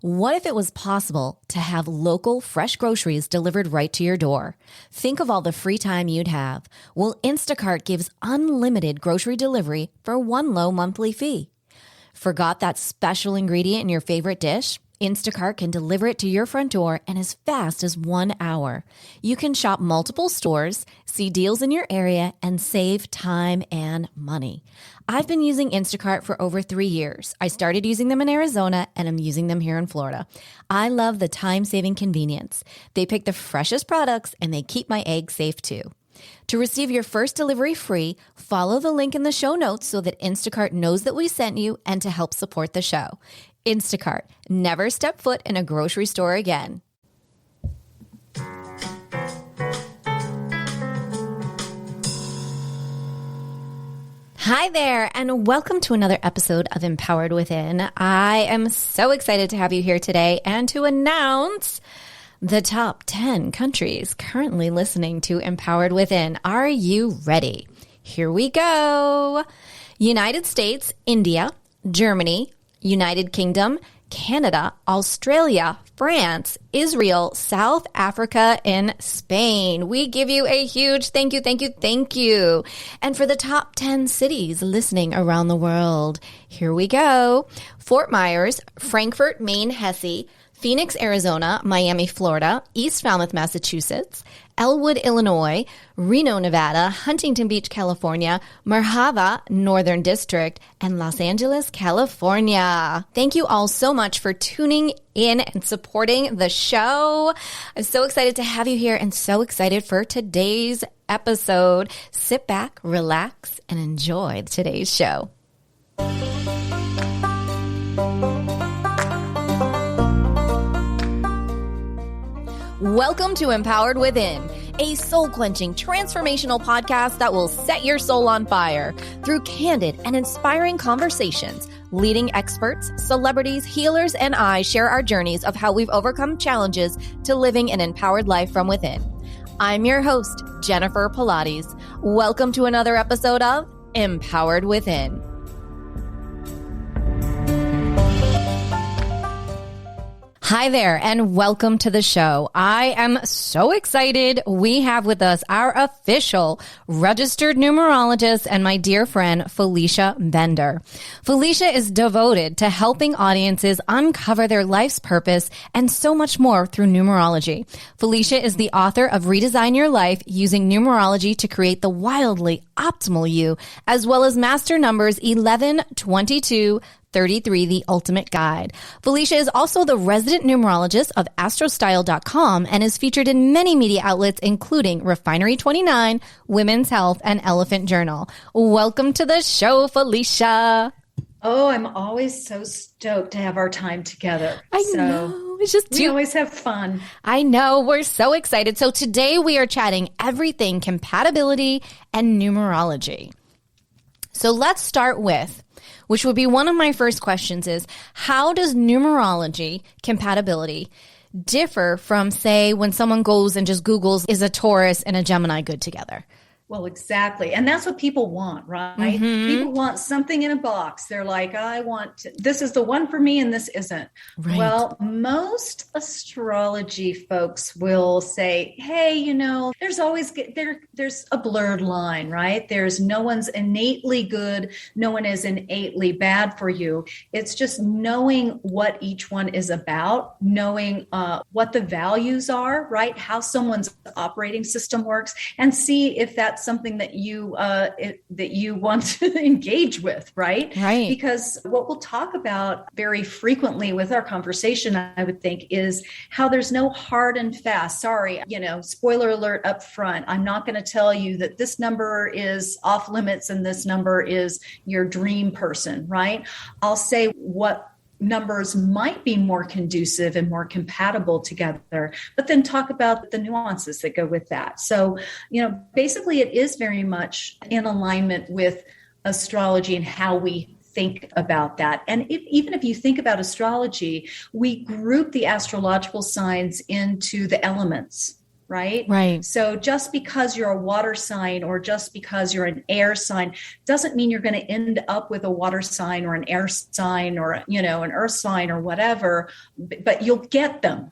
What if it was possible to have local, fresh groceries delivered right to your door? Think of all the free time you'd have. Well, Instacart gives unlimited grocery delivery for one low monthly fee. Forgot that special ingredient in your favorite dish? Instacart can deliver it to your front door in as fast as 1 hour. You can shop multiple stores, see deals in your area, and save time and money. I've been using Instacart for over 3 years. I started using them in Arizona, and I'm using them here in Florida. I love the time-saving convenience. They pick the freshest products, and they keep my eggs safe too. To receive your first delivery free, follow the link in the show notes so that Instacart knows that we sent you and to help support the show. Instacart. Never step foot in a grocery store again. Hi there, and welcome to another episode of Empowered Within. I am so excited to have you here today and to announce the top 10 countries currently listening to Empowered Within. Are you ready? Here we go. United States, India, Germany, United Kingdom, Canada, Australia, France, Israel, South Africa, and Spain. We give you a huge thank you, thank you, thank you. And for the top 10 cities listening around the world, here we go. Fort Myers, Frankfurt, Maine, Hesse, Phoenix, Arizona, Miami, Florida, East Falmouth, Massachusetts, Elwood, Illinois, Reno, Nevada, Huntington Beach, California, Merhaba, Northern District, and Los Angeles, California. Thank you all so much for tuning in and supporting the show. I'm so excited to have you here and so excited for today's episode. Sit back, relax, and enjoy today's show. Welcome to Empowered Within, a soul-quenching, transformational podcast that will set your soul on fire through candid and inspiring conversations. Leading experts, celebrities, healers, and I share our journeys of how we've overcome challenges to living an empowered life from within. I'm your host, Jennifer Pilates. Welcome to another episode of Empowered Within. Hi there, and welcome to the show. I am so excited. We have with us our official registered numerologist and my dear friend, Felicia Bender. Felicia is devoted to helping audiences uncover their life's purpose and so much more through numerology. Felicia is the author of Redesign Your Life, using numerology to create the wildly optimal you, as well as master numbers 11, 22, 33, The Ultimate Guide. Felicia is also the resident numerologist of astrostyle.com and is featured in many media outlets, including Refinery 29, Women's Health, and Elephant Journal. Welcome to the show, Felicia. Oh, I'm always so stoked to have our time together. I know. It's just we always have fun. I know. We're so excited. So today we are chatting everything compatibility and numerology. So let's start with, which would be one of my first questions, is how does numerology compatibility differ from, say, when someone goes and just Googles, is a Taurus and a Gemini good together? Well, exactly. And that's what people want, right? Mm-hmm. People want something in a box. They're like, this is the one for me and this isn't. Right. Well, most astrology folks will say, hey, there's always, there's a blurred line, right? There's no one's innately good. No one is innately bad for you. It's just knowing what each one is about, knowing what the values are, right? How someone's operating system works, and see if that's something that you want to engage with, right? Right. Because what we'll talk about very frequently with our conversation, I would think, is how there's no hard and fast. Sorry, spoiler alert up front. I'm not going to tell you that this number is off limits and this number is your dream person, right? I'll say what numbers might be more conducive and more compatible together, but then talk about the nuances that go with that. So, basically it is very much in alignment with astrology and how we think about that. And even if you think about astrology, we group the astrological signs into the elements. right? Right. So just because you're a water sign or just because you're an air sign doesn't mean you're going to end up with a water sign or an air sign or, you know, an earth sign or whatever, but you'll get them,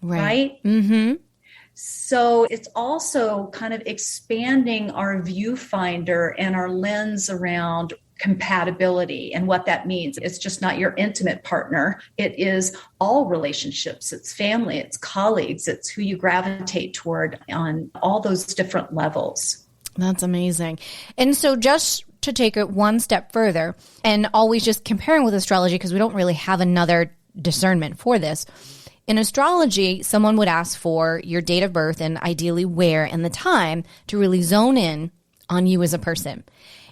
right? Mm-hmm. So it's also kind of expanding our viewfinder and our lens around compatibility and what that means. It's just not your intimate partner. It is all relationships. It's family, it's colleagues, it's who you gravitate toward on all those different levels. That's amazing. And so just to take it one step further and always just comparing with astrology, because we don't really have another discernment for this. In astrology, someone would ask for your date of birth and ideally where and the time to really zone in on you as a person.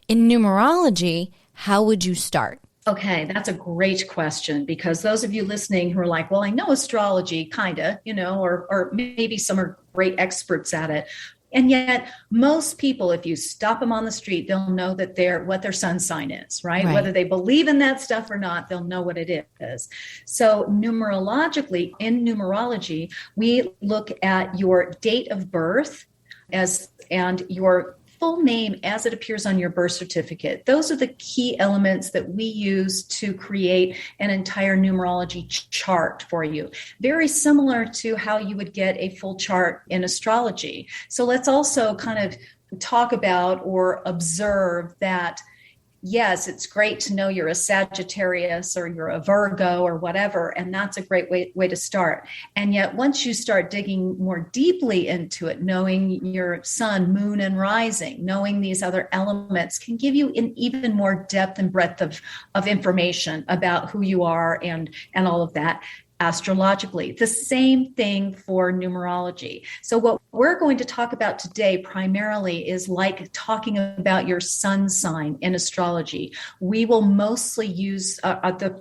In numerology, how would you start? Okay, that's a great question, because those of you listening who are like, well, I know astrology, kind of, you know, or maybe some are great experts at it. And yet most people, if you stop them on the street, they'll know that what their sun sign is, right? Whether they believe in that stuff or not, they'll know what it is. So numerologically, in numerology, we look at your date of birth and your full name as it appears on your birth certificate. Those are the key elements that we use to create an entire numerology chart for you. Very similar to how you would get a full chart in astrology. So let's also kind of talk about or observe that, yes, it's great to know you're a Sagittarius or you're a Virgo or whatever, and that's a great way to start. And yet once you start digging more deeply into it, knowing your sun, moon, and rising, knowing these other elements can give you an even more depth and breadth of information about who you are and all of that. Astrologically, the same thing for numerology. So what we're going to talk about today primarily is like talking about your sun sign in astrology. We will mostly use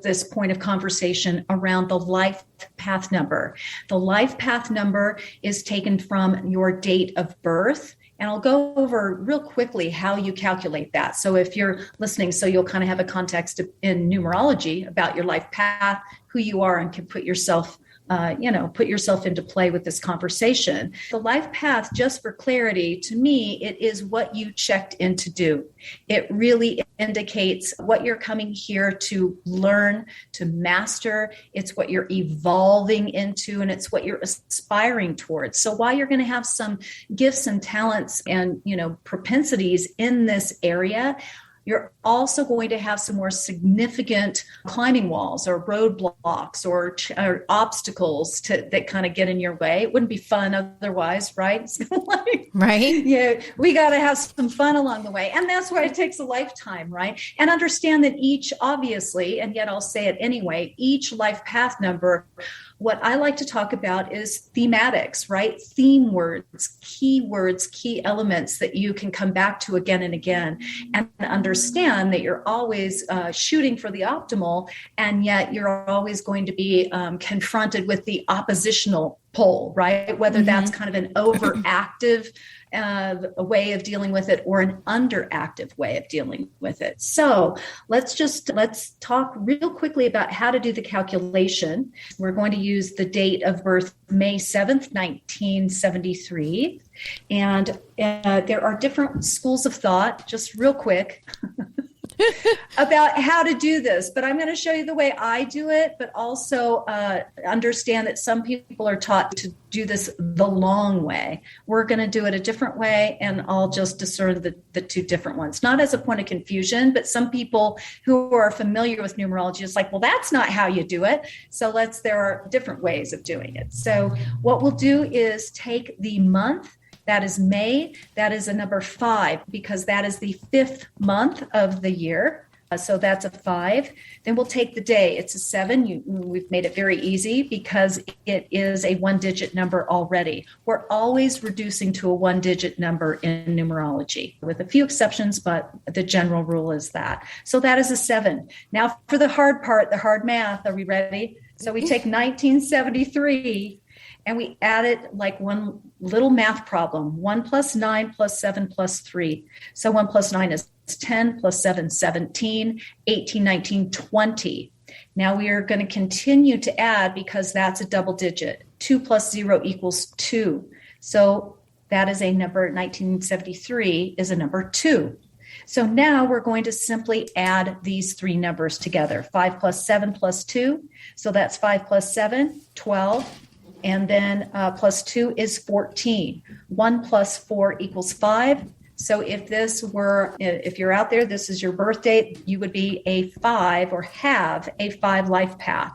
this point of conversation around the life path number. The life path number is taken from your date of birth. And I'll go over real quickly how you calculate that. So if you're listening, so you'll kind of have a context in numerology about your life path, who you are, and can put yourself into play with this conversation. The life path, just for clarity, to me, it is what you checked in to do. It really indicates what you're coming here to learn, to master. It's what you're evolving into, and it's what you're aspiring towards. So while you're going to have some gifts and talents and, propensities in this area, you're also going to have some more significant climbing walls or roadblocks or obstacles that kind of get in your way. It wouldn't be fun otherwise, right? Right. Yeah, we got to have some fun along the way. And that's why it takes a lifetime, right? And understand that each, obviously, and yet I'll say it anyway, each life path number, what I like to talk about is thematics, right? Theme words, keywords, key elements that you can come back to again and again, and understand that you're always shooting for the optimal, and yet you're always going to be confronted with the oppositional pole, right? Whether that's kind of an overactive a way of dealing with it or an underactive way of dealing with it. So let's talk real quickly about how to do the calculation. We're going to use the date of birth, May 7th, 1973. And there are different schools of thought, just real quick, about how to do this, but I'm going to show you the way I do it, but also understand that some people are taught to do this the long way. We're going to do it a different way, and I'll just discern the two different ones, not as a point of confusion, but some people who are familiar with numerology is like, well, that's not how you do it. So there are different ways of doing it. So what we'll do is take the month. That is May. That is a number 5 because that is the 5th month of the year. So that's a 5. Then we'll take the day. It's a 7. We've made it very easy because it is a 1-digit number already. We're always reducing to a 1-digit number in numerology, with a few exceptions, but the general rule is that. So that is a 7. Now for the hard part, the hard math. Are we ready? So we take 1973 and we add it like one little math problem. 1 plus 9 plus 7 plus 3. So 1 plus 9 is 10 plus 7, 17, 18, 19, 20. Now we are going to continue to add because that's a double digit. 2 plus 0 equals 2. So that is a number. 1973 is a number 2. So now we're going to simply add these 3 numbers together. 5 plus 7 plus 2. So that's 5 plus 7, 12. And then plus 2 is 14. 1 plus 4 equals 5. So if you're out there, this is your birth date, you would be a 5 or have a 5 life path.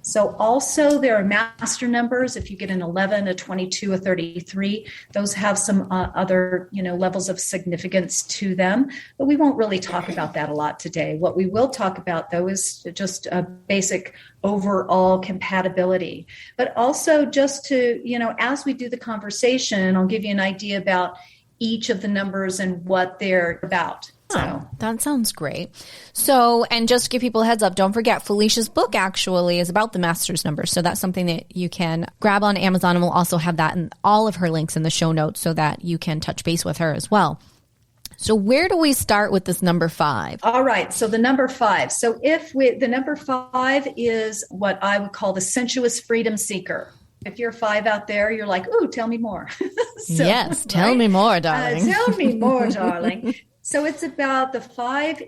So also there are master numbers. If you get an 11, a 22, a 33, those have some other, levels of significance to them. But we won't really talk about that a lot today. What we will talk about, though, is just a basic overall compatibility. But also just to, as we do the conversation, I'll give you an idea about each of the numbers and what they're about. So that sounds great. So, and just to give people a heads up, don't forget Felicia's book actually is about the master's numbers. So that's something that you can grab on Amazon, and we'll also have that in all of her links in the show notes so that you can touch base with her as well. So where do we start with this number 5? All right. So the number 5. So the number 5 is what I would call the sensuous freedom seeker. If you're 5 out there, you're like, ooh, tell me more. Yes, tell me more, darling. Tell me more, darling. So it's about the 5.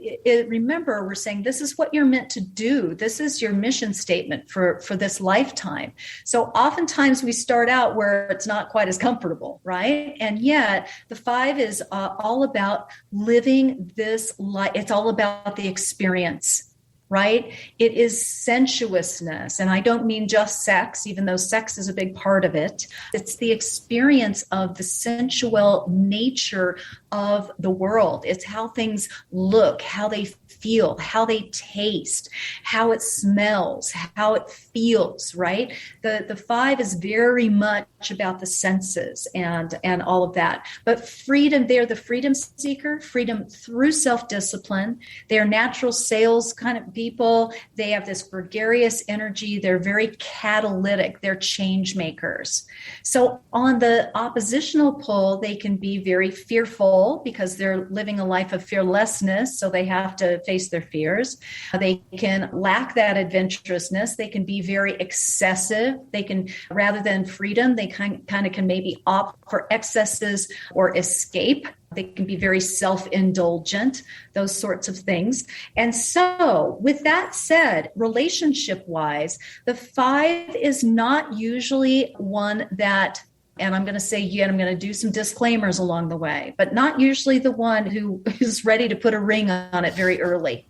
Remember, we're saying this is what you're meant to do. This is your mission statement for this lifetime. So oftentimes we start out where it's not quite as comfortable, right? And yet the 5 is all about living this life. It's all about the experience. Right? It is sensuousness. And I don't mean just sex, even though sex is a big part of it. It's the experience of the sensual nature of the world. It's how things look, how they feel, how they taste, how it smells, how it feels, right? The 5 is very much about the senses and all of that. But freedom, they're the freedom seeker, freedom through self-discipline. They're natural sales kind of people. They have this gregarious energy. They're very catalytic. They're change makers. So on the oppositional pole, they can be very fearful because they're living a life of fearlessness. So they have to face their fears. They can lack that adventurousness. They can be very excessive. They can, rather than freedom, they kind of can maybe opt for excesses or escape. They can be very self-indulgent, those sorts of things. And so with that said, relationship-wise, the 5 is not usually one that, and I'm going to say yet, I'm going to do some disclaimers along the way, but not usually the one who is ready to put a ring on it very early.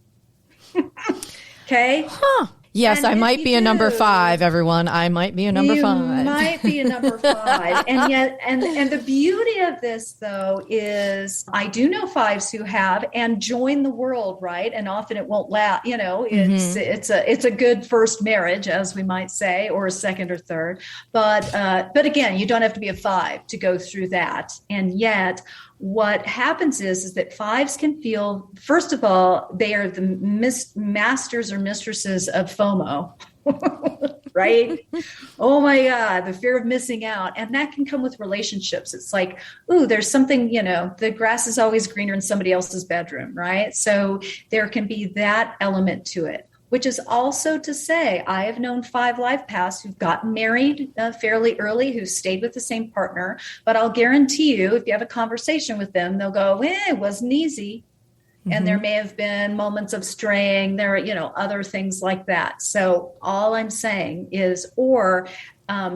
Okay? Huh. Yes, and I might be a number 5, everyone. I might be a number 5. You might be a number 5. And yet, and the beauty of this, though, is I do know 5s who have and join the world, right? And often it won't last. It's a good first marriage, as we might say, or a second or third. But again, you don't have to be a 5 to go through that. And yet, what happens is that 5s can feel, first of all, they are the masters or mistresses of FOMO, right? Oh my God, the fear of missing out. And that can come with relationships. It's like, ooh, there's something, the grass is always greener in somebody else's bedroom, right? So there can be that element to it. Which is also to say, I have known 5 life paths who've gotten married fairly early, who stayed with the same partner. But I'll guarantee you, if you have a conversation with them, they'll go, it wasn't easy. Mm-hmm. And there may have been moments of straying. There are, other things like that. So all I'm saying is, or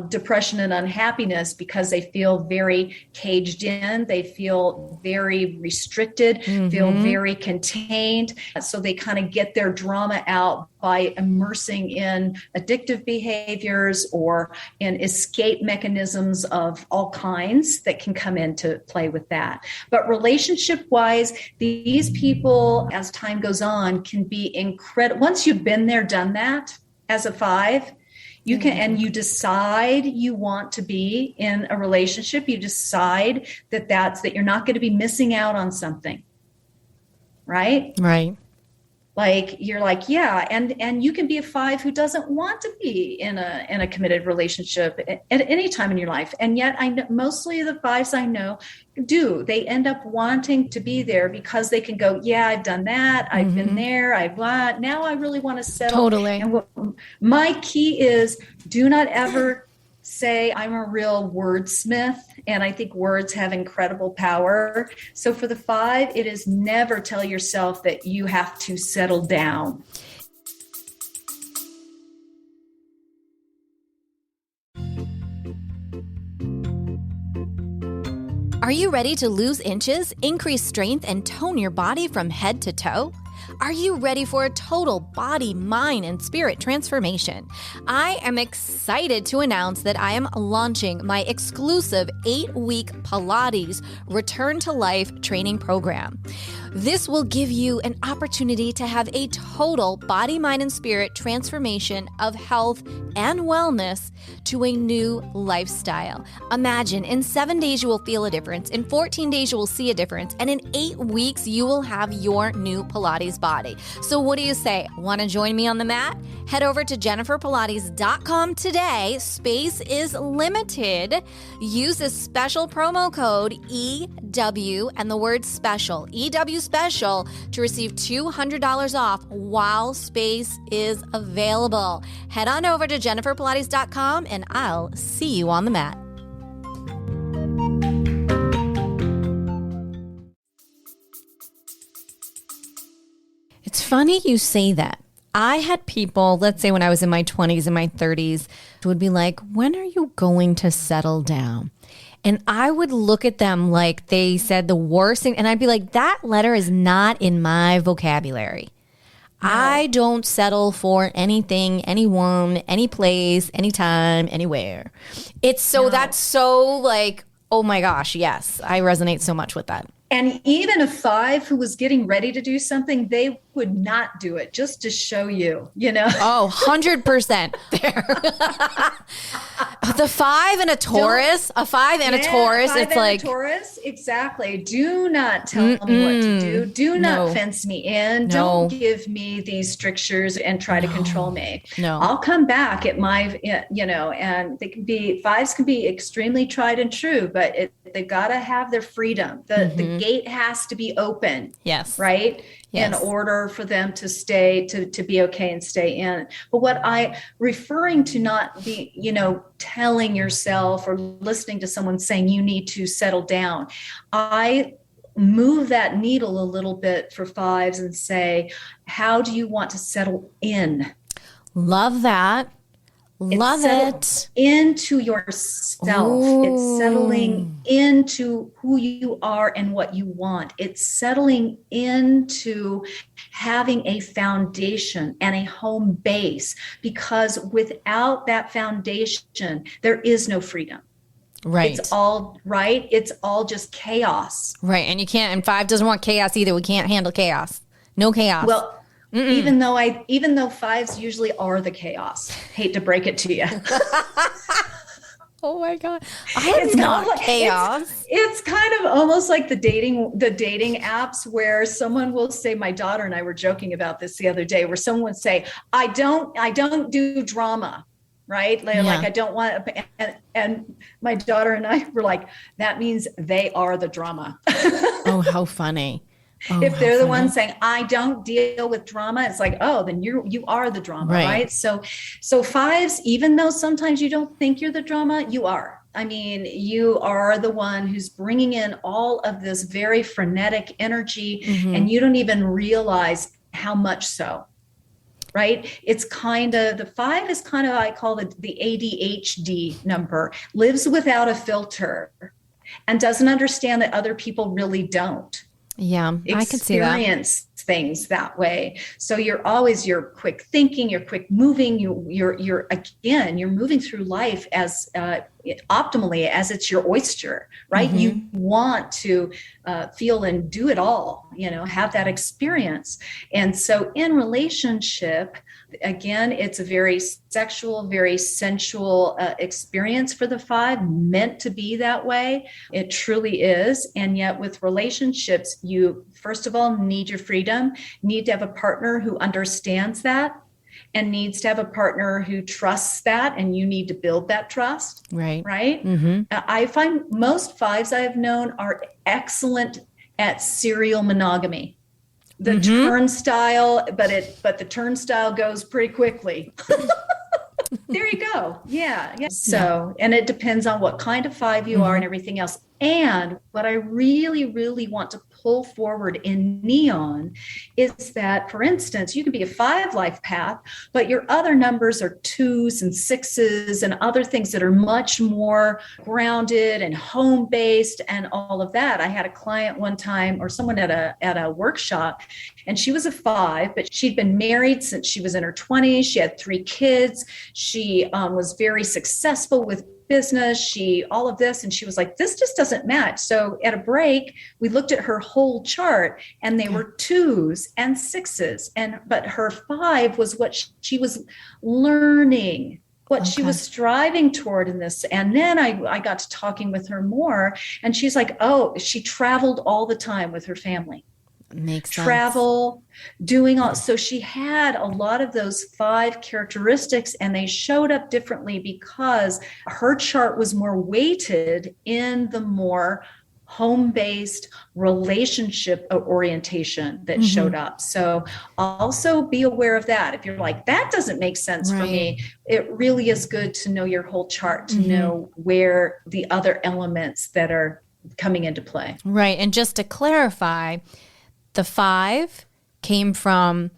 depression and unhappiness because they feel very caged in, they feel very restricted, feel very contained. So they kind of get their drama out by immersing in addictive behaviors or in escape mechanisms of all kinds that can come into play with that. But relationship-wise, these people, as time goes on, can be incredible. Once you've been there, done that as a 5, you can, and you decide you want to be in a relationship. You decide that you're not going to be missing out on something, right? Right. Like you're like, yeah, and you can be a 5 who doesn't want to be in a committed relationship at any time in your life, and yet I know mostly the 5s I know do. They end up wanting to be there because they can go, yeah, I've done that, I've been there, now I really want to settle. Totally. And my key is, do not ever say I'm a real wordsmith, and I think words have incredible power. So for the 5, it is never tell yourself that you have to settle down. Are you ready to lose inches, increase strength, and tone your body from head to toe? Are you ready for a total body, mind, and spirit transformation? I am excited to announce that I am launching my exclusive 8-week Pilates Return to Life training program. This will give you an opportunity to have a total body, mind, and spirit transformation of health and wellness to a new lifestyle. Imagine in 7 days you will feel a difference, in 14 days you will see a difference, and in 8 weeks you will have your new Pilates body. So what do you say? Want to join me on the mat? Head over to jenniferpilates.com today. Space is limited. Use this special promo code EW and the word special, EW special, to receive $200 off while space is available. Head on over to jenniferpilates.com and I'll see you on the mat. It's funny you say that. I had people, let's say when I was in my 20s and my 30s, who would be like, when are you going to settle down? And I would look at them like they said the worst thing. And I'd be like, that letter is not in my vocabulary. No. I don't settle for anything, anyone, any place, anytime, anywhere. It's so, no. That's so like, oh my gosh, yes. I resonate so much with that. And even a 5 who was getting ready to do something, they would not do it just to show you, you know? Oh, 100% there. The 5 and a Taurus, a 5 and a Taurus, it's like. A Taurus, exactly. Do not tell me what to do. Do not fence me in. Don't give me these strictures and try to control me. No. I'll come back at my, you know, and they can be, 5s can be extremely tried and true, but they've got to have their freedom. The gate has to be open. Yes. Right? Yes. In order for them to stay, to be okay and stay in. But what referring to not be, you know, telling yourself or listening to someone saying you need to settle down, I move that needle a little bit for 5s and say, how do you want to settle in? Love that. Love it. Into yourself. Ooh. It's settling into who you are and what you want. It's settling into having a foundation and a home base, because without that foundation, there is no freedom. Right. It's all right. It's all just chaos. Right. And you can't, and 5 doesn't want chaos either. We can't handle chaos. No chaos. Well, even though 5s usually are the chaos. Hate to break it to you. Oh my God. It's not chaos. It's kind of almost like the dating apps where someone will say, my daughter and I were joking about this the other day, where someone would say, I don't do drama. Right? Like I don't want, and my daughter and I were like, that means they are the drama. Oh, how funny. Oh, if they're the ones saying, I don't deal with drama, it's like, oh, then you are the drama, right? So 5s, even though sometimes you don't think you're the drama, you are. I mean, you are the one who's bringing in all of this very frenetic energy, and you don't even realize how much so. Right? It's kind of, the 5 is kind of, I call it the ADHD number, lives without a filter and doesn't understand that other people really don't. Yeah, I could see that. Experience things that way. So you're quick thinking, you're quick moving, you're moving through life as optimally as it's your oyster, right? You want to feel and do it all, you know, have that experience. And so in relationship, again, it's a very sexual, very sensual experience for the 5, meant to be that way. It truly is. And yet with relationships, you, first of all, need your freedom, need to have a partner who understands that, and needs to have a partner who trusts that, and you need to build that trust. Right. Right. I find most 5s I have known are excellent at serial monogamy. The turnstile, but the turnstile goes pretty quickly. There you go. Yeah. Yeah. So, and it depends on what kind of 5 you are and everything else. And what I really, really want to pull forward in neon is that, for instance, you can be a 5 life path, but your other numbers are 2s and 6s and other things that are much more grounded and home-based and all of that. I had a client one time, or someone at a workshop, and she was a 5, but she'd been married since she was in her 20s. She had 3 kids. She was very successful with business, all of this. And she was like, this just doesn't match. So at a break, we looked at her whole chart and they were 2s and 6s. But her 5 was what she was learning, what she was striving toward in this. And then I got to talking with her more, and she's like, oh, she traveled all the time with her family. Makes sense. Travel, doing all. So she had a lot of those 5 characteristics, and they showed up differently because her chart was more weighted in the more home-based relationship orientation that showed up. So also be aware of that. If you're like, that doesn't make sense for me, it really is good to know your whole chart, to know where the other elements that are coming into play. Right. And just to clarify, the 5 came from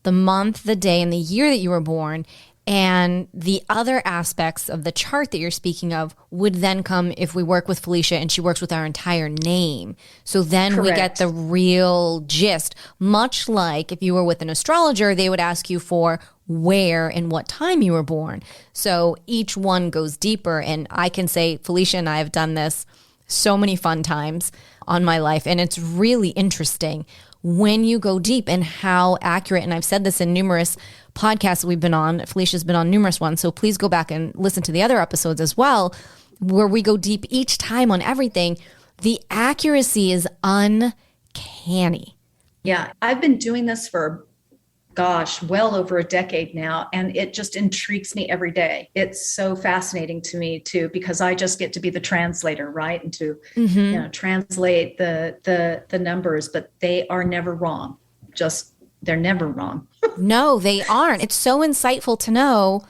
the month, the day, and the year that you were born. And the other aspects of the chart that you're speaking of would then come if we work with Felicia and she works with our entire name. So then we get the real gist. Much like if you were with an astrologer, they would ask you for where and what time you were born. So each one goes deeper. And I can say Felicia and I have done this so many fun times on my life. And it's really interesting when you go deep and how accurate. And I've said this in numerous podcasts that we've been on. Felicia's been on numerous ones. So please go back and listen to the other episodes as well, where we go deep each time on everything. The accuracy is uncanny. Yeah. I've been doing this for well over a decade now. And it just intrigues me every day. It's so fascinating to me too, because I just get to be the translator, right? And to translate the numbers, but they are never wrong. They're never wrong. No, they aren't. It's so insightful to know,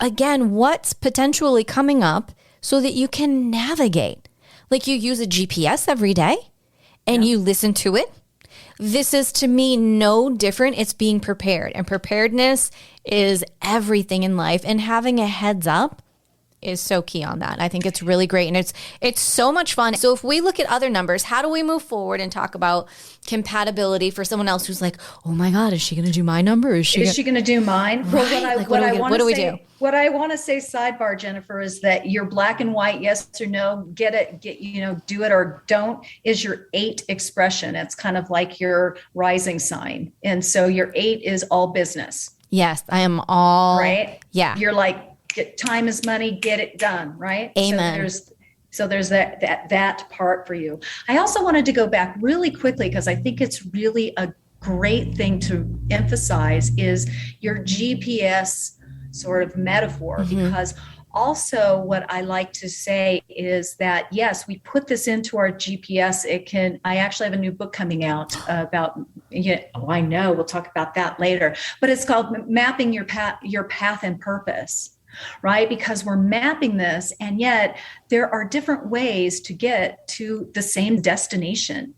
again, what's potentially coming up so that you can navigate. Like you use a GPS every day and you listen to it. This is, to me, no different. It's being prepared. And preparedness is everything in life. And having a heads up is so key on that. I think it's really great. And it's so much fun. So if we look at other numbers, how do we move forward and talk about compatibility for someone else who's like, oh my God, is she going to do my number? Is she going to do mine? Right. What do we do? What I want to say, sidebar, Jennifer, is that your black and white, yes or no, do it or don't, is your 8 expression. It's kind of like your rising sign. And so your 8 is all business. Yes, I am all. Right? Yeah. You're like, time is money, get it done, right? Amen. So there's that part for you. I also wanted to go back really quickly because I think it's really a great thing to emphasize is your GPS sort of metaphor, because also what I like to say is that, yes, we put this into our GPS. I actually have a new book coming out about, I know we'll talk about that later, but it's called Mapping Your Path and Purpose. Right? Because we're mapping this, and yet there are different ways to get to the same destination.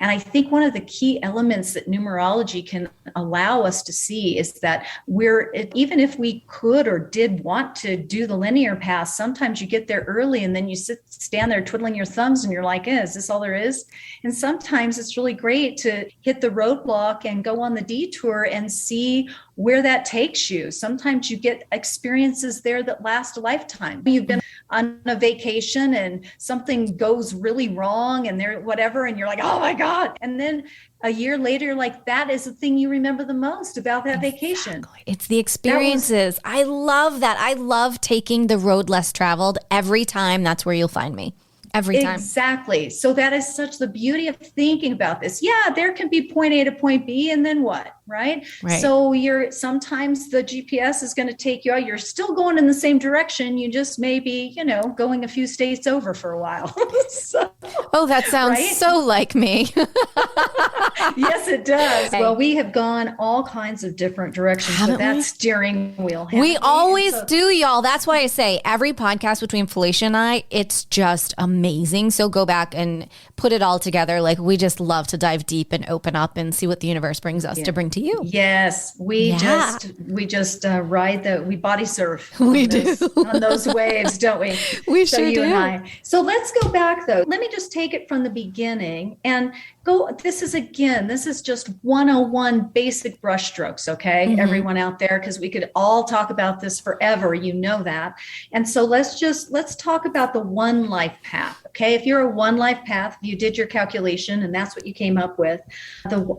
And I think one of the key elements that numerology can allow us to see is that even if we could or did want to do the linear path, sometimes you get there early and then you stand there twiddling your thumbs and you're like, is this all there is? And sometimes it's really great to hit the roadblock and go on the detour and see where that takes you. Sometimes you get experiences there that last a lifetime. You've been on a vacation and something goes really wrong and and you're like, oh my God. And then a year later, like that is the thing you remember the most about that vacation. It's the experiences. I love that. I love taking the road less traveled every time. That's where you'll find me. every time. Exactly. So that is such the beauty of thinking about this. Yeah, there can be point A to point B, and then what? Right. So sometimes the GPS is going to take you out. You're still going in the same direction. You just may be, going a few states over for a while. Oh, that sounds so like me. Yes, it does. Well, we have gone all kinds of different directions with that steering wheel. We always do, y'all. That's why I say every podcast between Felicia and I, it's just amazing. So go back and put it all together. Like, we just love to dive deep and open up and see what the universe brings us to bring to you. Yes, we just we body surf. We do on those waves, don't we? We sure do. And I. So let's go back though. Let me just take it from the beginning and go. This is just 101 basic brushstrokes. Okay, everyone out there, because we could all talk about this forever. You know that. And so let's talk about the one life path. Okay, if you're a one life path, if you did your calculation and that's what you came up with,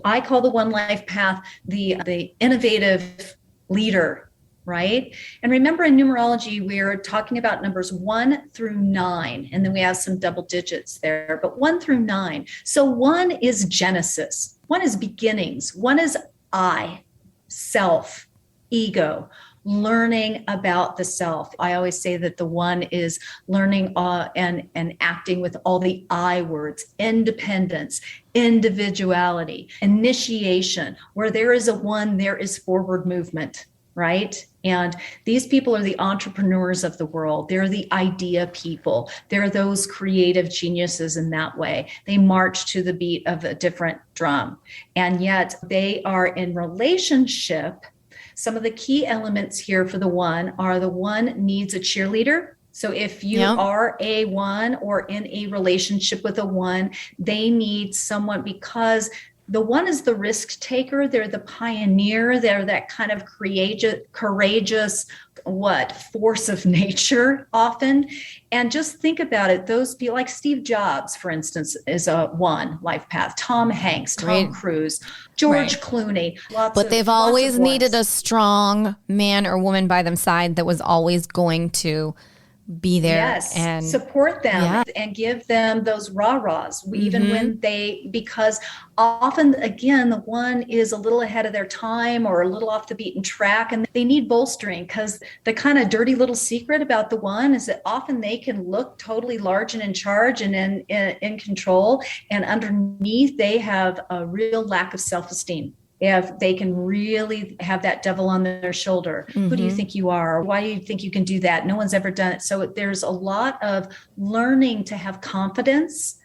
I call the one life path the innovative leader, right? And remember, in numerology, we're talking about numbers 1 through 9, and then we have some double digits there, but 1 through 9. So 1 is Genesis, 1 is beginnings, 1 is I, self, ego, learning about the self. I always say that the 1 is learning and acting with all the I words: independence, individuality, initiation. Where there is a 1, there is forward movement, right? And these people are the entrepreneurs of the world. They're the idea people. They're those creative geniuses in that way. They march to the beat of a different drum. And yet they are in relationship. Some of the key elements here for the 1 are: the 1 needs a cheerleader. So if you are a 1 or in a relationship with a 1, they need someone, because the 1 is the risk taker. They're the pioneer. They're that kind of courageous, force of nature often. And just think about it. Those people like Steve Jobs, for instance, is a 1 life path. Tom Hanks, Tom Cruise, George Clooney. But they've always needed a strong man or woman by their side that was always going to be there and support them and give them those rah-rahs, even when because often, again, the 1 is a little ahead of their time or a little off the beaten track, and they need bolstering, because the kind of dirty little secret about the 1 is that often they can look totally large and in charge and in control, and underneath they have a real lack of self-esteem. If they can really have that devil on their shoulder. Who do you think you are? Why do you think you can do that? No one's ever done it. So there's a lot of learning to have confidence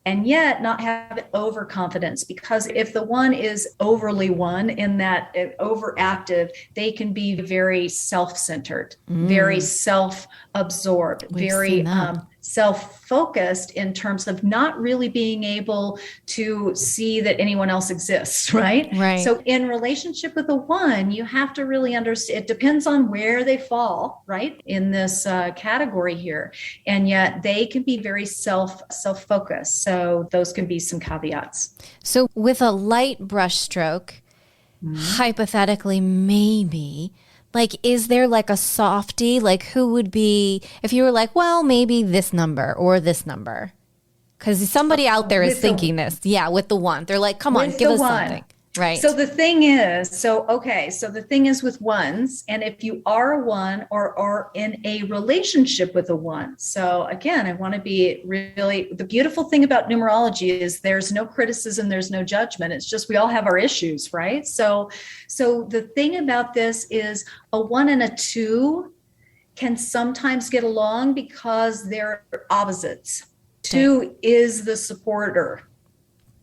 and yet not have overconfidence, because if the 1 is overly 1 in that overactive, they can be very self-centered, very self-absorbed, very self-focused in terms of not really being able to see that anyone else exists, right? So in relationship with a 1, you have to really understand, it depends on where they fall, right, in this category here. And yet they can be very self-focused. So those can be some caveats. So with a light brush stroke, hypothetically, maybe, like, is there like a softie? Like, who would be, if you were like, well, maybe this number or this number? Because somebody out there is thinking this. Yeah, with the 1. They're like, come on, give us something. Right. So the thing is, so the thing is with 1s, and if you are a 1 or in a relationship with a 1. So again, I want to be really, the beautiful thing about numerology is there's no criticism, there's no judgment. It's just, we all have our issues, right? So the thing about this is a 1 and a 2 can sometimes get along because they're opposites. 2 is the supporter,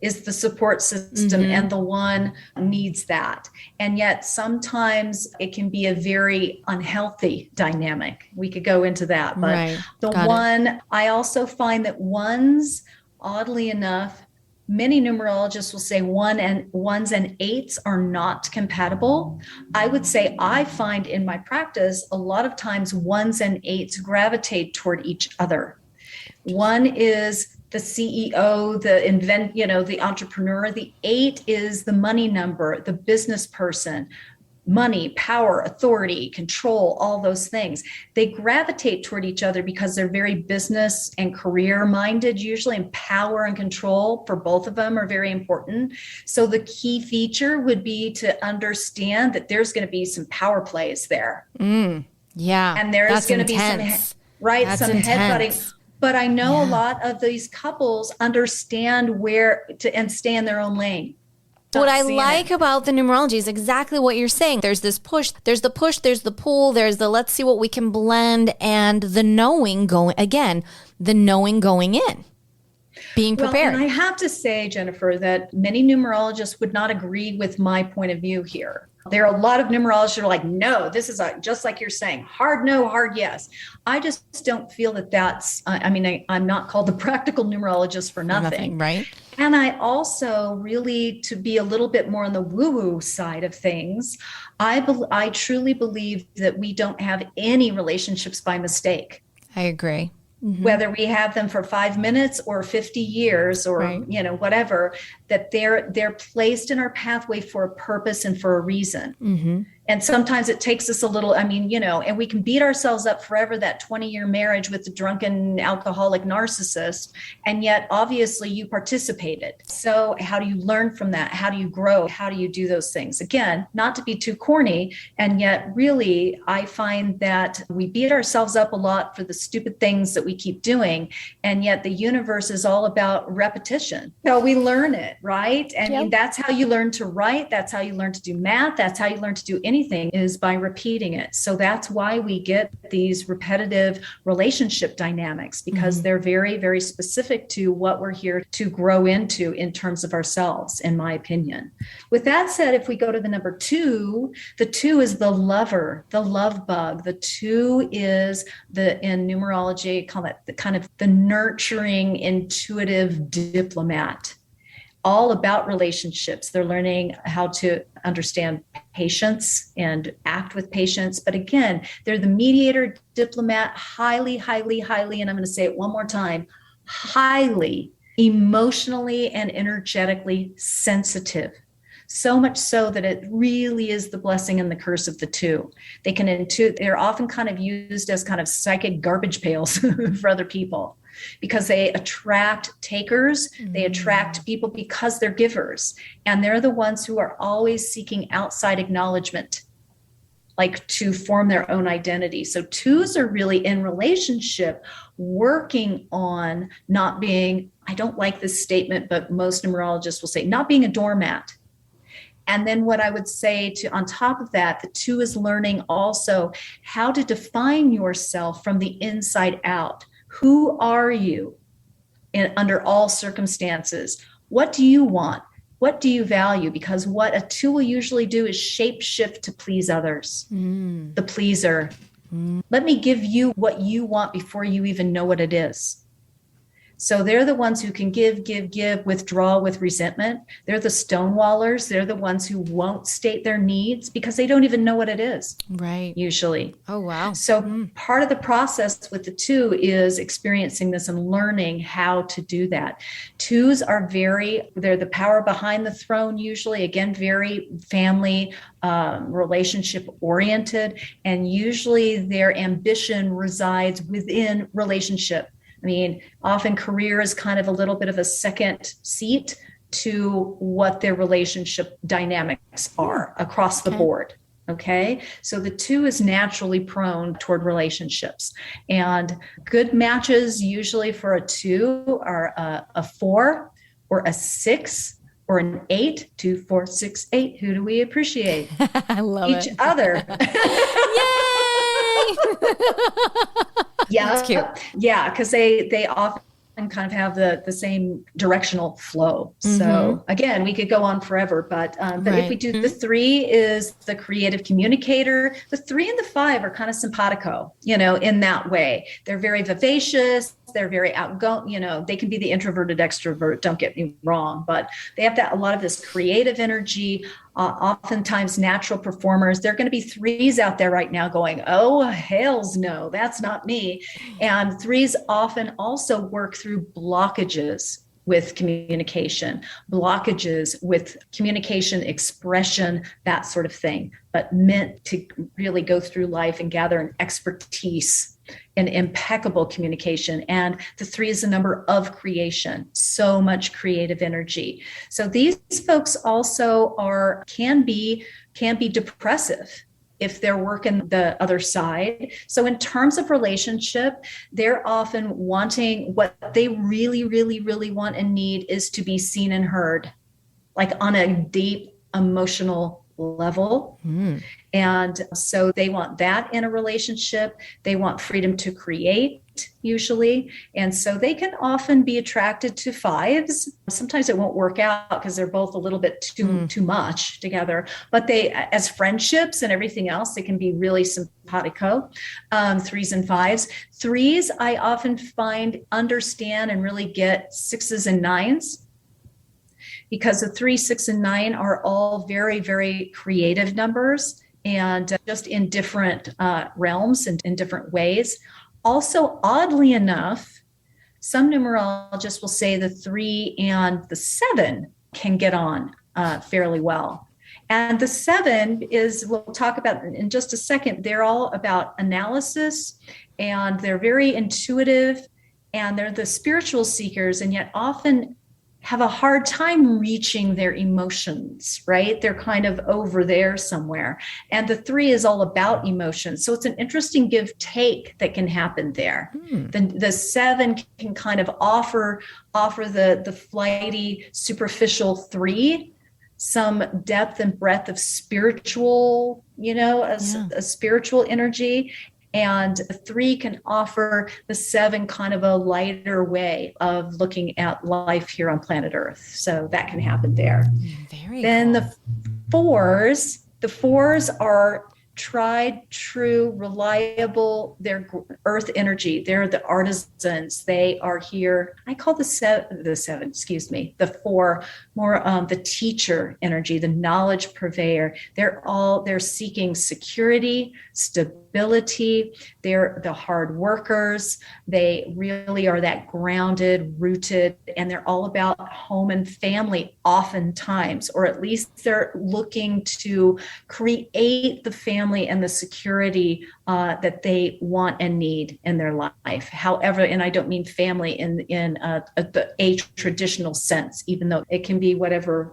is the support system, and the 1 needs that. And yet sometimes it can be a very unhealthy dynamic. We could go into that, but the 1, I also find that 1s, oddly enough, many numerologists will say 1s and 8s are not compatible. I would say I find in my practice, a lot of times 1s and 8s gravitate toward each other. 1 is the CEO, the entrepreneur. The 8 is the money number, the business person, money, power, authority, control, all those things. They gravitate toward each other because they're very business and career minded, usually, and power and control for both of them are very important. So the key feature would be to understand that there's going to be some power plays there. Yeah. And there's going to be some headbutting. But I know a lot of these couples understand where to and stay in their own lane. What I like about the numerology is exactly what you're saying. There's this push, there's the pull, there's the let's see what we can blend, and the knowing going in, being prepared. Well, and I have to say, Jennifer, that many numerologists would not agree with my point of view here. There are a lot of numerologists who are like, no, this is just like you're saying, hard no, hard yes. I just don't feel that that's, I'm not called the practical numerologist for nothing. Right. And I also really, to be a little bit more on the woo-woo side of things, I truly believe that we don't have any relationships by mistake. I agree. Mm-hmm. Whether we have them for 5 minutes or 50 years or, whatever, that they're placed in our pathway for a purpose and for a reason. Mm-hmm. And sometimes it takes us a little, and we can beat ourselves up forever, that 20-year marriage with the drunken alcoholic narcissist. And yet, obviously, you participated. So how do you learn from that? How do you grow? How do you do those things? Again, not to be too corny. And yet, really, I find that we beat ourselves up a lot for the stupid things that we keep doing. And yet the universe is all about repetition. So we learn it, right? And that's how you learn to write. That's how you learn to do math. That's how you learn to do anything, is by repeating it. So that's why we get these repetitive relationship dynamics, because they're very, very specific to what we're here to grow into in terms of ourselves, in my opinion. With that said, if we go to the number 2, the 2 is the lover, the love bug. The 2 is in numerology, call it the kind of the nurturing, intuitive diplomat. All about relationships. They're learning how to understand patience and act with patience. But again, they're the mediator, diplomat, highly, highly, highly, and I'm going to say it one more time, highly emotionally and energetically sensitive. So much so that it really is the blessing and the curse of the 2. They can intuit. They're often kind of used as kind of psychic garbage pails for other people, because they attract takers. They attract people because they're givers. And they're the ones who are always seeking outside acknowledgement, like to form their own identity. So 2s are really in relationship working on not being, I don't like this statement, but most numerologists will say, not being a doormat. And then what I would say on top of that, the 2 is learning also how to define yourself from the inside out. Who are you under all circumstances? What do you want? What do you value? Because what a 2 will usually do is shape shift to please others. The pleaser. Let me give you what you want before you even know what it is. So they're the ones who can give, withdraw with resentment. They're the stonewallers. They're the ones who won't state their needs because they don't even know what it is. Right. Usually. Oh, wow. So part of the process with the 2 is experiencing this and learning how to do that. 2s are they're the power behind the throne, usually, again, very family, relationship oriented. And usually their ambition resides within relationship. I mean, often career is kind of a little bit of a second seat to what their relationship dynamics are across the board. Okay. So the 2 is naturally prone toward relationships, and good matches usually for a 2 are a 4 or a 6 or an 8. 2, 4, 6, 8. Who do we appreciate? I love each other. Yeah, that's cute. Yeah, because they often kind of have the same directional flow. So again, we could go on forever, but if we do the 3 is the creative communicator. The 3 and the 5 are kind of simpatico, in that way. They're very vivacious. They're very outgoing, they can be the introverted extrovert, don't get me wrong, but they have a lot of this creative energy, oftentimes natural performers. There are going to be 3s out there right now going, oh, hells no, that's not me. And 3s often also work through blockages with communication, blockages with communication, expression, that sort of thing, but meant to really go through life and gather an expertise in impeccable communication. And the 3 is the number of creation, so much creative energy. So these folks also can be depressive if they're working the other side. So in terms of relationship, they're often wanting, what they really, really, really want and need is to be seen and heard, like on a deep emotional level. And so they want that in a relationship. They want freedom to create, usually. And so they can often be attracted to 5s. Sometimes it won't work out because they're both a little bit too much together. But they, as friendships and everything else, they can be really simpatico, 3s and 5s. 3s, I often find, understand and really get 6s and 9s. Because the 3, 6, and 9 are all very, very creative numbers, and just in different realms and in different ways. Also, oddly enough, some numerologists will say the 3 and the 7 can get on fairly well. And the 7 is, we'll talk about in just a second, they're all about analysis, and they're very intuitive, and they're the spiritual seekers, and yet often have a hard time reaching their emotions, right? They're kind of over there somewhere. And the 3 is all about emotions. So it's an interesting give take that can happen there. The 7 can kind of offer the flighty, superficial 3 some depth and breadth of spiritual, a spiritual energy. And the 3 can offer the 7 kind of a lighter way of looking at life here on planet Earth. So that can happen there. Very Then cool. The 4s are tried, true, reliable. They're earth energy. They're the artisans. They are here. I call the 4 more the teacher energy, the knowledge purveyor. They're seeking security, stability. They're the hard workers. They really are that grounded, rooted, and they're all about home and family oftentimes, or at least they're looking to create the family and the security that they want and need in their life. However, and I don't mean family in a traditional sense, even though it can be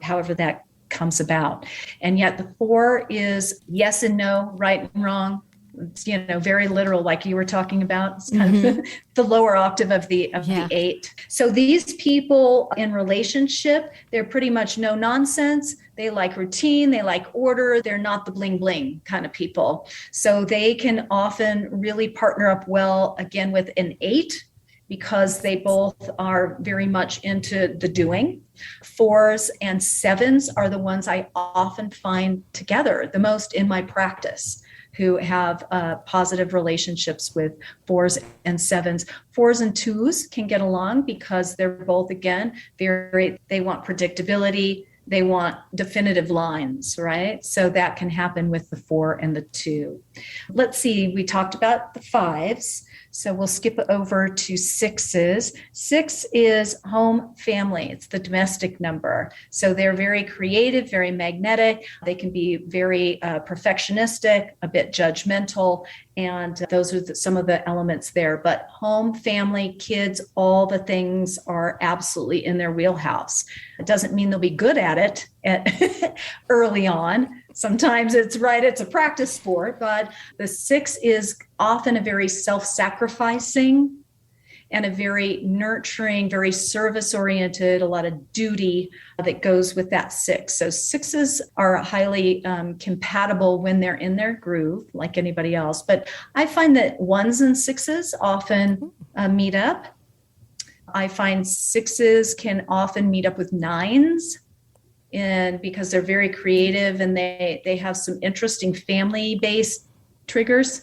however that comes about. And yet the 4 is yes and no, right and wrong. It's, very literal, like you were talking about. It's kind of the lower octave of the 8. So these people in relationship, they're pretty much no nonsense. They like routine. They like order. They're not the bling bling kind of people. So they can often really partner up well, again, with an 8, because they both are very much into the doing. 4s and 7s are the ones I often find together the most in my practice, who have positive relationships with 4s and 7s. 4s and 2s can get along because they're both, again, they want predictability. They want definitive lines, right? So that can happen with the 4 and the 2. Let's see, we talked about the 5s. So we'll skip over to 6s. 6 is home family. It's the domestic number. So they're very creative, very magnetic. They can be very perfectionistic, a bit judgmental. And those are some of the elements there. But home, family, kids, all the things are absolutely in their wheelhouse. It doesn't mean they'll be good at it early on. Sometimes it's a practice sport, but the 6 is often a very self-sacrificing and a very nurturing, very service-oriented, a lot of duty that goes with that 6. So 6s are highly compatible when they're in their groove, like anybody else. But I find that 1s and 6s often meet up. I find 6s can often meet up with 9s. And because they're very creative and they have some interesting family-based triggers.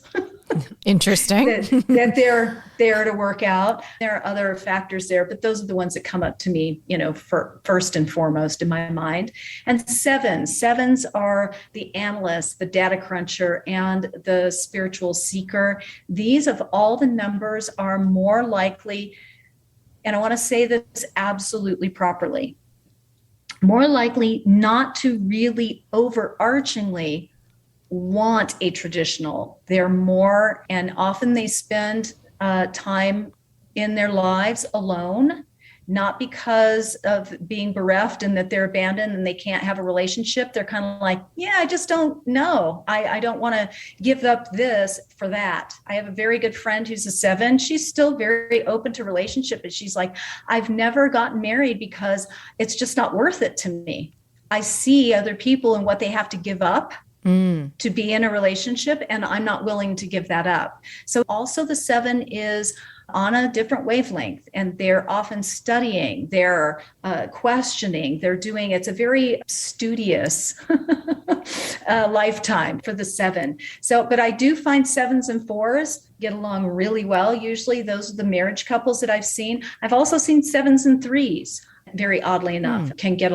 Interesting. that they're there to work out. There are other factors there, but those are the ones that come up to me, first and foremost in my mind. And 7s are the analyst, the data cruncher, and the spiritual seeker. These, of all the numbers, are more likely and I want to say this absolutely properly, more likely not to really overarchingly want a traditional. They're more, and often they spend time in their lives alone, not because of being bereft and that they're abandoned and they can't have a relationship. They're kind of like, yeah, I just don't know. I don't want to give up this for that. I have a very good friend who's a 7. She's still very open to relationship, but she's like, I've never gotten married because it's just not worth it to me. I see other people and what they have to give up to be in a relationship, and I'm not willing to give that up. So also the 7 is on a different wavelength, and they're often studying, they're questioning, they're doing, it's a very studious lifetime for the 7. So, but I do find 7s and 4s get along really well. Usually those are the marriage couples that I've seen. I've also seen 7s and 3s, very oddly enough, can get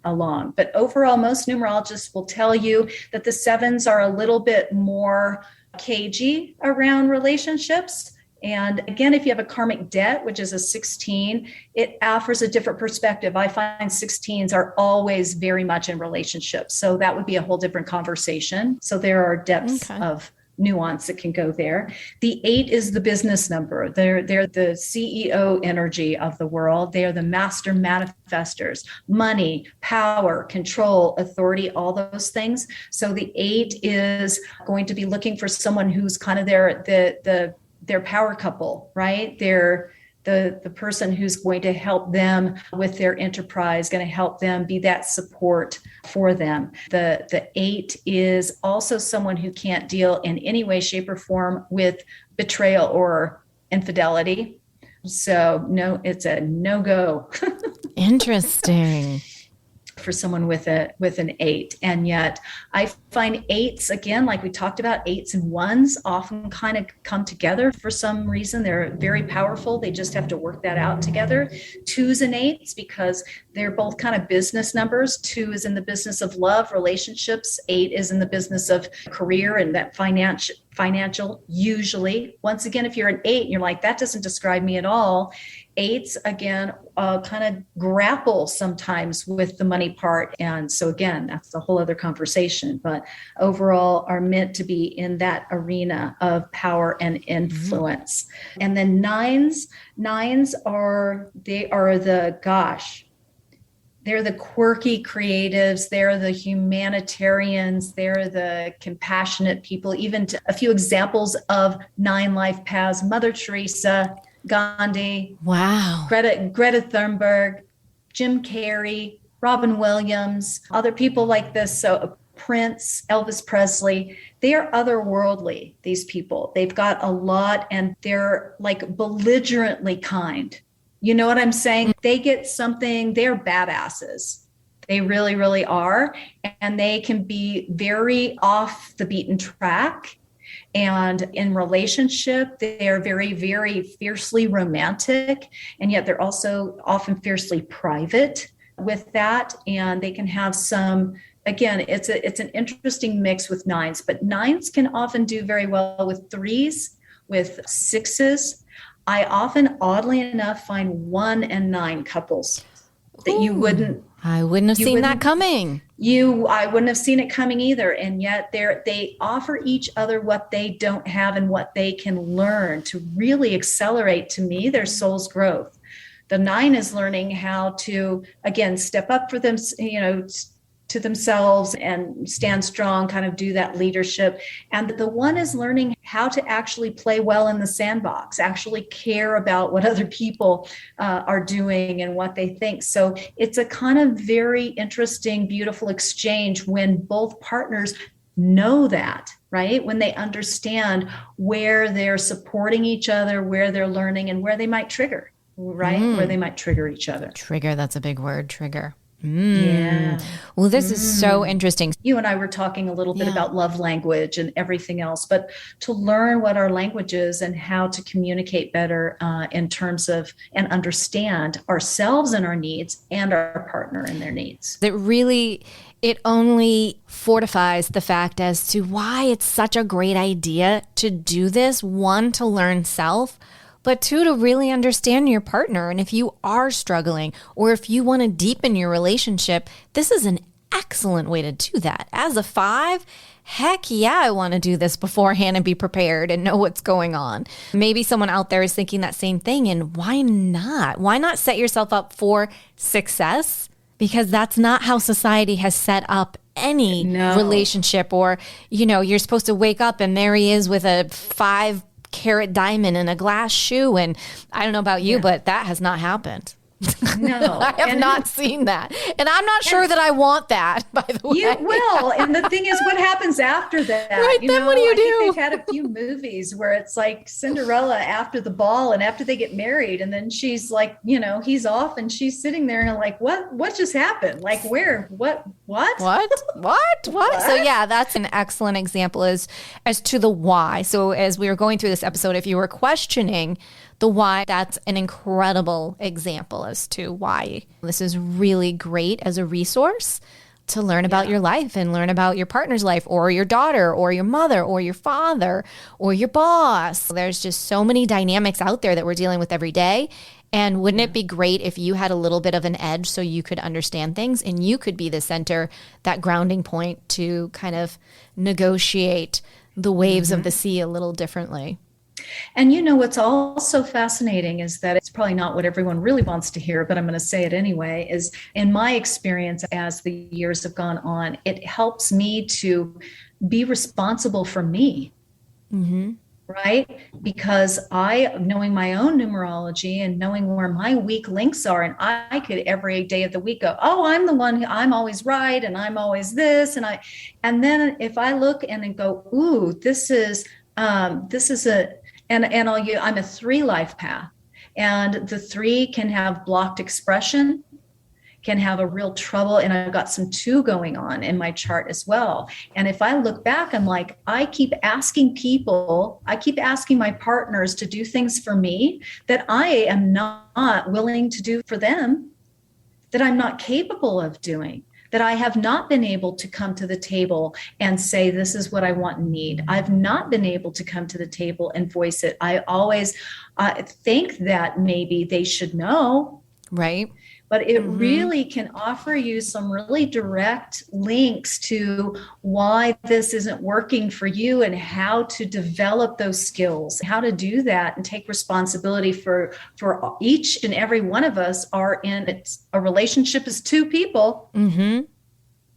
along. But overall, most numerologists will tell you that the 7s are a little bit more cagey around relationships. And again, if you have a karmic debt, which is a 16, it offers a different perspective. I find 16s are always very much in relationships. So that would be a whole different conversation. So there are depths of nuance that can go there. The 8 is the business number. They're the CEO energy of the world. They are the master manifestors, money, power, control, authority, all those things. So the 8 is going to be looking for someone who's kind of their power couple, right? They're the person who's going to help them with their enterprise, going to help them, be that support for them. The 8 is also someone who can't deal in any way, shape, or form with betrayal or infidelity. So no, it's a no-go. Interesting. For someone with an 8. And yet I find 8s, again, like we talked about, 8s and 1s often kind of come together for some reason. They're very powerful. They just have to work that out together. 2s and 8s, because they're both kind of business numbers. 2 is in the business of love, relationships. 8 is in the business of career and that financial usually. Once again, if you're an 8 and you're like, that doesn't describe me at all. 8s, again, kind of grapple sometimes with the money part. And so again, that's a whole other conversation, but overall are meant to be in that arena of power and influence. And then 9s are they're the quirky creatives. They're the humanitarians. They're the compassionate people. Even a few examples of 9 life paths: Mother Teresa, Gandhi, Greta Thunberg, Jim Carrey, Robin Williams, other people like this. So Prince, Elvis Presley, they are otherworldly, these people. They've got a lot, and they're like belligerently kind. You know what I'm saying? They get something, they're badasses. They really, really are. And they can be very off the beaten track. And in relationship, they are very, very fiercely romantic. And yet they're also often fiercely private with that. And they can have some, again, it's an interesting mix with 9s, but 9s can often do very well with 3s, with 6s. I often, oddly enough, find 1 and 9 couples that I wouldn't have seen that coming. I wouldn't have seen it coming either. And yet they offer each other what they don't have and what they can learn to really accelerate, to me, their soul's growth. The 9 is learning how to, again, step up for them, to themselves and stand strong, kind of do that leadership. And the 1 is learning how to actually play well in the sandbox, actually care about what other people are doing and what they think. So it's a kind of very interesting, beautiful exchange when both partners know that, right? When they understand where they're supporting each other, where they're learning, and where they might trigger, right? Where they might trigger each other. Trigger, that's a big word, trigger. Yeah. Well, this is so interesting. You and I were talking a little bit about love language and everything else, but to learn what our language is and how to communicate better in terms of and understand ourselves and our needs and our partner and their needs. It only fortifies the fact as to why it's such a great idea to do this. 1, to learn self, but two, to really understand your partner. And if you are struggling or if you want to deepen your relationship, this is an excellent way to do that. As a 5, heck yeah, I want to do this beforehand and be prepared and know what's going on. Maybe someone out there is thinking that same thing, and why not? Why not set yourself up for success? Because that's not how society has set up any relationship. Or, you're supposed to wake up and there he is with a 5-carat diamond in a glass shoe. And I don't know about you, but that has not happened. No, I have not seen that. And I'm not sure that I want that, by the way. You will. And the thing is, what happens after that? Right, then what do you do? They've had a few movies where it's like Cinderella after the ball and after they get married. And then she's like, he's off and she's sitting there and like, what just happened? Like where, what? So yeah, that's an excellent example as to the why. So as we were going through this episode, if you were questioning the why, that's an incredible example as to why this is really great as a resource to learn about your life and learn about your partner's life, or your daughter or your mother or your father or your boss. There's just so many dynamics out there that we're dealing with every day. And wouldn't it be great if you had a little bit of an edge so you could understand things and you could be the center, that grounding point to kind of negotiate the waves of the sea a little differently? And what's also fascinating is that it's probably not what everyone really wants to hear, but I'm going to say it anyway, is in my experience as the years have gone on, it helps me to be responsible for me. Mm-hmm. Right? Because knowing my own numerology and knowing where my weak links are, and I could every day of the week go, oh, I'm the one, I'm always right. And I'm always this. And then if I look and then go, ooh, I'm a 3 life path, and the 3 can have blocked expression, can have a real trouble. And I've got some 2 going on in my chart as well. And if I look back, I'm like, I keep asking my partners to do things for me that I am not willing to do for them, that I'm not capable of doing, that I have not been able to come to the table and say, this is what I want and need. I've not been able to come to the table and voice it. I always think that maybe they should know. Right. But it really can offer you some really direct links to why this isn't working for you and how to develop those skills, how to do that and take responsibility for each and every one of us are in a relationship as 2 people. Mm-hmm.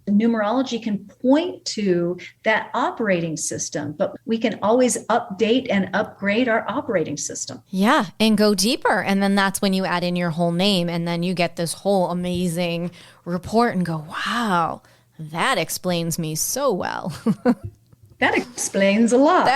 Numerology can point to that operating system, but we can always update and upgrade our operating system. Yeah, and go deeper. And then that's when you add in your whole name, and then you get this whole amazing report and go, wow, that explains me so well. That explains a lot.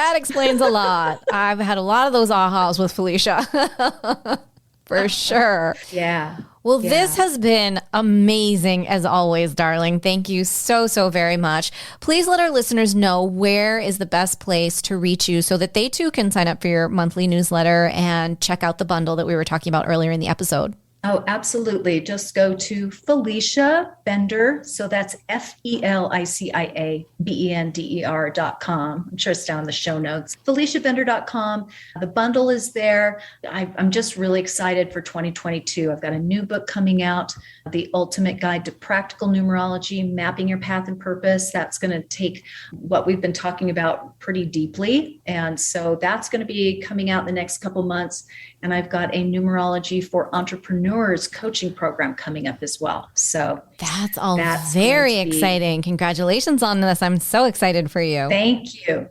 I've had a lot of those ahas with Felicia. For sure. Yeah. Well, this has been amazing as always, darling. Thank you so, so very much. Please let our listeners know where is the best place to reach you so that they too can sign up for your monthly newsletter and check out the bundle that we were talking about earlier in the episode. Oh, absolutely. Just go to Felicia Bender. So that's FeliciaBender.com. I'm sure it's down in the show notes. FeliciaBender.com. The bundle is there. I'm just really excited for 2022. I've got a new book coming out, The Ultimate Guide to Practical Numerology, Mapping Your Path and Purpose. That's going to take what we've been talking about pretty deeply. And so that's going to be coming out in the next couple months. And I've got a Numerology for Entrepreneurs coaching program coming up as well. So that's very exciting. Congratulations on this. I'm so excited for you. Thank you.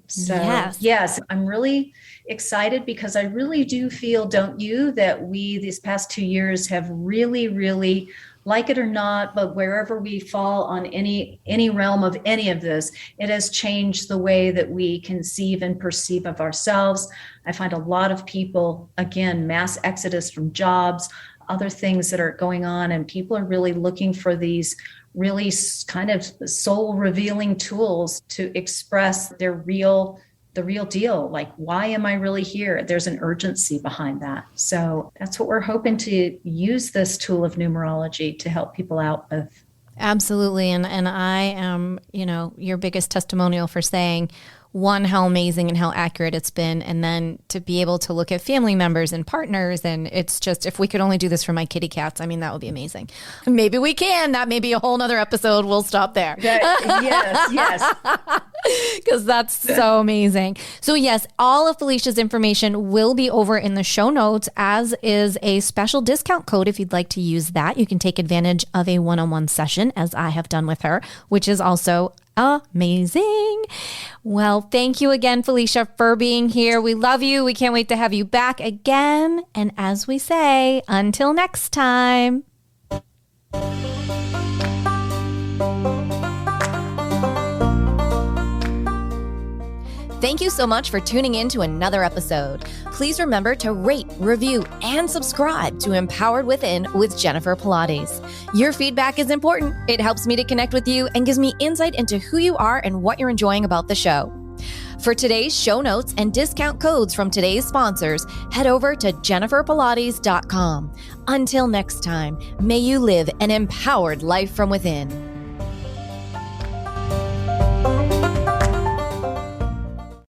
So yes, I'm really excited because I really do feel, don't you, that we these past 2 years have really, like it or not, but wherever we fall on any realm of any of this, it has changed the way that we conceive and perceive of ourselves. I find a lot of people, again, mass exodus from jobs, other things that are going on, and people are really looking for these really kind of soul revealing tools to express the real deal. Like, why am I really here? There's an urgency behind that. So that's what we're hoping to use this tool of numerology to help people out with. Absolutely. And I am, your biggest testimonial for saying, one, how amazing and how accurate it's been. And then to be able to look at family members and partners. And it's just, if we could only do this for my kitty cats, I mean, that would be amazing. Maybe we can. That may be a whole nother episode. We'll stop there. Yes. Because that's so amazing. So yes, all of Felicia's information will be over in the show notes, as is a special discount code. If you'd like to use that, you can take advantage of a one-on-one session, as I have done with her, which is also amazing. Well, thank you again, Felicia, for being here. We love you. We can't wait to have you back again. And as we say, until next time. Thank you so much for tuning in to another episode. Please remember to rate, review, and subscribe to Empowered Within with Jennifer Pilates. Your feedback is important. It helps me to connect with you and gives me insight into who you are and what you're enjoying about the show. For today's show notes and discount codes from today's sponsors, head over to jenniferpilates.com. Until next time, may you live an empowered life from within.